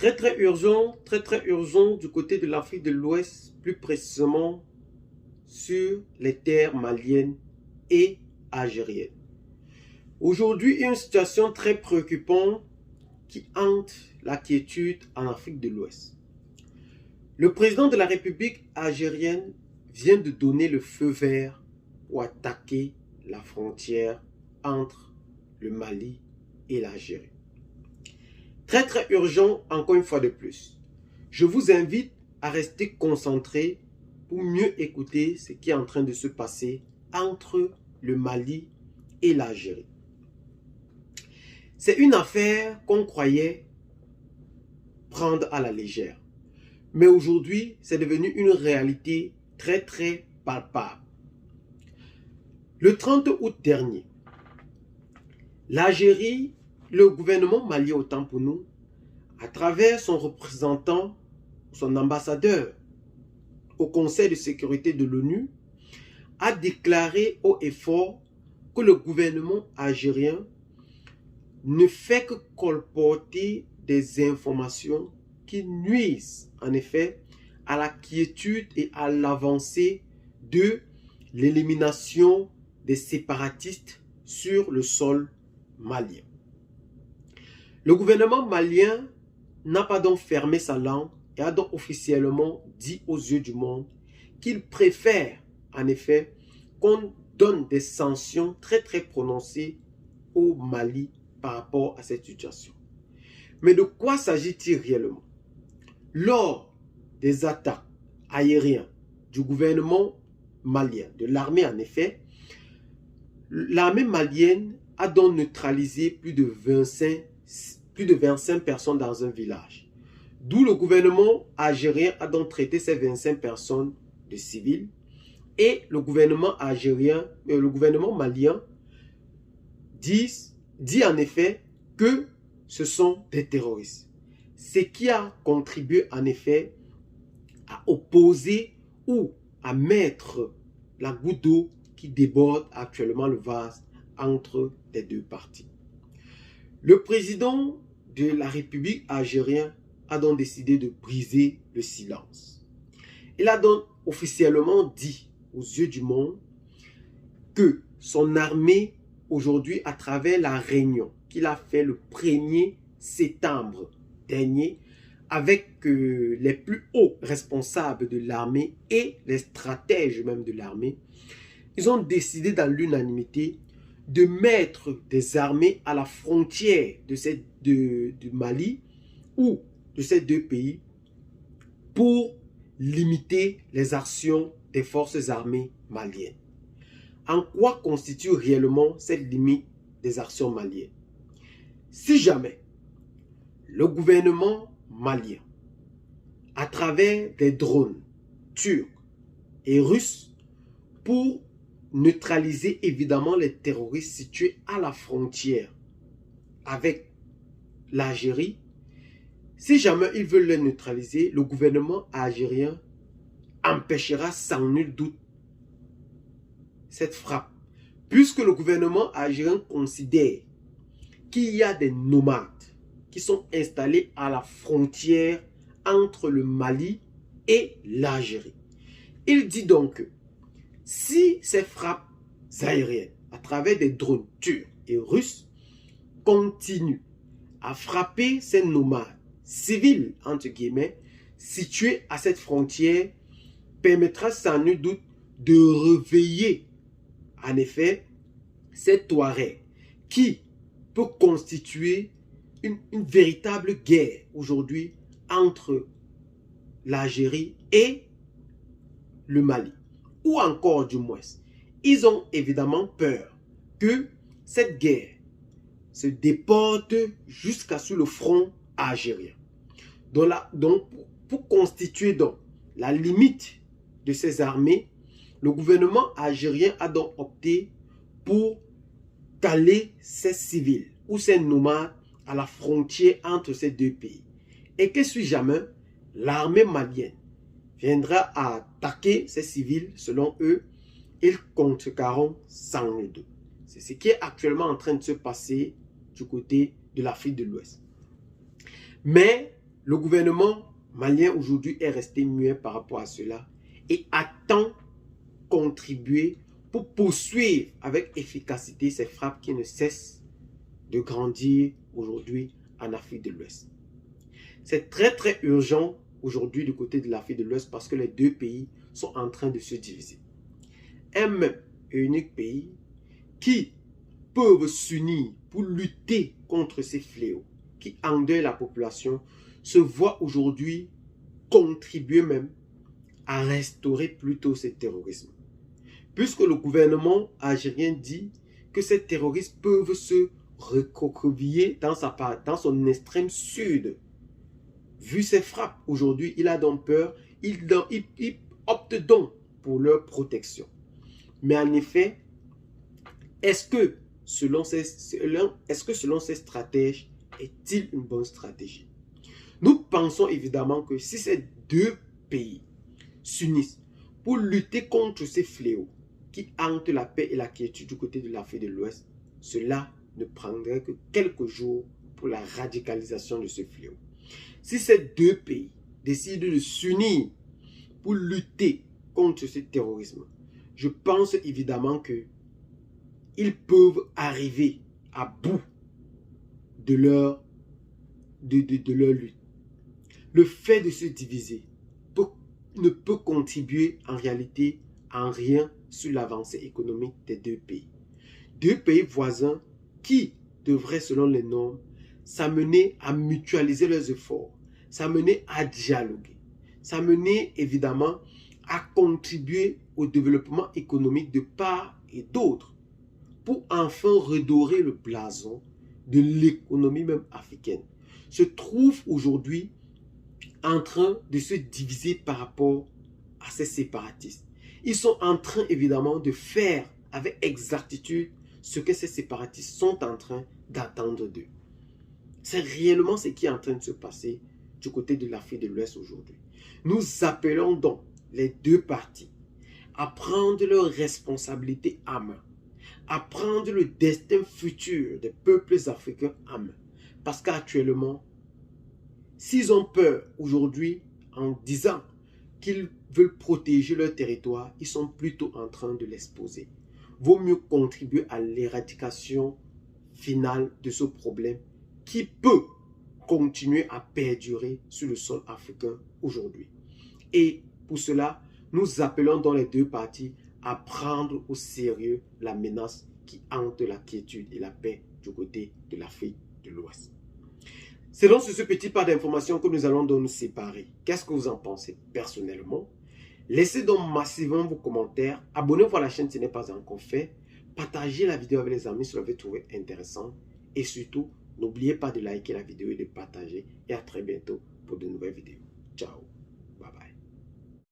très urgent du côté de l'Afrique de l'Ouest, plus précisément sur les terres maliennes et algériennes. Aujourd'hui, une situation très préoccupante qui hante la quiétude en Afrique de l'Ouest. Le président de la République algérienne vient de donner le feu vert pour attaquer la frontière entre le Mali et l'Algérie. Très urgent, encore une fois de plus. Je vous invite à rester concentré pour mieux écouter ce qui est en train de se passer entre le Mali et l'Algérie. C'est une affaire qu'on croyait prendre à la légère. Mais aujourd'hui, c'est devenu une réalité très palpable. Le 30 août dernier, l'Algérie, le gouvernement malien autant pour nous, à travers son représentant, son ambassadeur au Conseil de sécurité de l'ONU, a déclaré haut et fort que le gouvernement algérien ne fait que colporter des informations qui nuisent en effet à la quiétude et à l'avancée de l'élimination des séparatistes sur le sol malien. Le gouvernement malien n'a pas donc fermé sa langue et a donc officiellement dit aux yeux du monde qu'il préfère en effet qu'on donne des sanctions très prononcées au Mali par rapport à cette situation. Mais de quoi s'agit-il réellement? Lors des attaques aériennes du gouvernement malien, de l'armée en effet, l'armée malienne a donc neutralisé plus de 25 personnes dans un village. D'où le gouvernement algérien a donc traité ces 25 personnes de civils et le gouvernement malien dit en effet que ce sont des terroristes. Ce qui a contribué en effet à opposer ou à mettre la goutte d'eau qui déborde actuellement le vase entre les deux parties. Le président de la République algérienne a donc décidé de briser le silence. Il a donc officiellement dit aux yeux du monde que son armée aujourd'hui, à travers la réunion qu'il a fait le 1er septembre dernier avec les plus hauts responsables de l'armée et les stratèges même de l'armée, ils ont décidé dans l'unanimité de mettre des armées à la frontière du Mali ou de ces deux pays pour limiter les actions des forces armées maliennes. En quoi constitue réellement cette limite des actions maliennes? Si jamais le gouvernement malien, à travers des drones turcs et russes, pour neutraliser évidemment les terroristes situés à la frontière avec l'Algérie, si jamais ils veulent les neutraliser, le gouvernement algérien empêchera sans nul doute cette frappe, puisque le gouvernement algérien considère qu'il y a des nomades qui sont installés à la frontière entre le Mali et l'Algérie. Il dit donc que si ces frappes aériennes à travers des drones turcs et russes continuent à frapper ces nomades civils, entre guillemets, situés à cette frontière, permettra sans nul doute de réveiller en effet ces Touaregs qui peut constituer une véritable guerre aujourd'hui entre l'Algérie et le Mali. Ou encore du moins, ils ont évidemment peur que cette guerre se déporte jusqu'à sur le front algérien. Donc, pour constituer donc la limite de ces armées, le gouvernement algérien a donc opté pour caler ces civils ou ces nomades à la frontière entre ces deux pays. Et que si jamais l'armée malienne viendra à attaquer ces civils, selon eux, ils contrecarreront sans nul doute. C'est ce qui est actuellement en train de se passer du côté de l'Afrique de l'Ouest. Mais Le gouvernement malien aujourd'hui est resté muet par rapport à cela et attend contribuer pour poursuivre avec efficacité ces frappes qui ne cessent de grandir aujourd'hui en Afrique de l'Ouest. C'est très urgent aujourd'hui du côté de l'Afrique de l'Ouest parce que les deux pays sont en train de se diviser. Un même et unique pays qui peuvent s'unir pour lutter contre ces fléaux qui endeuillent la population se voit aujourd'hui contribuer même à restaurer plutôt ce terrorisme. Puisque le gouvernement algérien dit que ces terroristes peuvent se recroqueviller dans son extrême sud. Vu ces frappes aujourd'hui, il a donc peur, il opte donc pour leur protection. Mais en effet, est-ce que selon ces stratèges, est-il une bonne stratégie? Nous pensons évidemment que si ces deux pays s'unissent pour lutter contre ces fléaux qui hantent la paix et la quiétude du côté de l'Afrique de l'Ouest, cela ne prendrait que quelques jours pour la radicalisation de ce fléau. Si ces deux pays décident de s'unir pour lutter contre ce terrorisme, je pense évidemment que ils peuvent arriver à bout de leur lutte. Le fait de se diviser ne peut contribuer en réalité en rien sur l'avancée économique des deux pays. Deux pays voisins qui devraient, selon les normes, s'amener à mutualiser leurs efforts, s'amener à dialoguer, s'amener évidemment à contribuer au développement économique de part et d'autre pour enfin redorer le blason de l'économie même africaine, se trouve aujourd'hui en train de se diviser par rapport à ces séparatistes. Ils sont en train évidemment de faire avec exactitude ce que ces séparatistes sont en train d'attendre d'eux. C'est réellement ce qui est en train de se passer du côté de l'Afrique de l'Ouest aujourd'hui. Nous appelons donc les deux parties à prendre leurs responsabilités à main, à prendre le destin futur des peuples africains à main. Parce qu'actuellement, s'ils ont peur aujourd'hui en disant qu'ils veulent protéger leur territoire, ils sont plutôt en train de l'exposer. Vaut mieux contribuer à l'éradication finale de ce problème qui peut continuer à perdurer sur le sol africain aujourd'hui. Et pour cela, nous appelons dans les deux parties à prendre au sérieux la menace qui hante la quiétude et la paix du côté de l'Afrique de l'Ouest. C'est donc sur ce petit pas d'informations que nous allons donc nous séparer. Qu'est-ce que vous en pensez personnellement? Laissez donc massivement vos commentaires. Abonnez-vous à la chaîne si ce n'est pas encore fait. Partagez la vidéo avec les amis si vous l'avez trouvé intéressant. Et surtout, n'oubliez pas de liker la vidéo et de partager. Et à très bientôt pour de nouvelles vidéos. Ciao.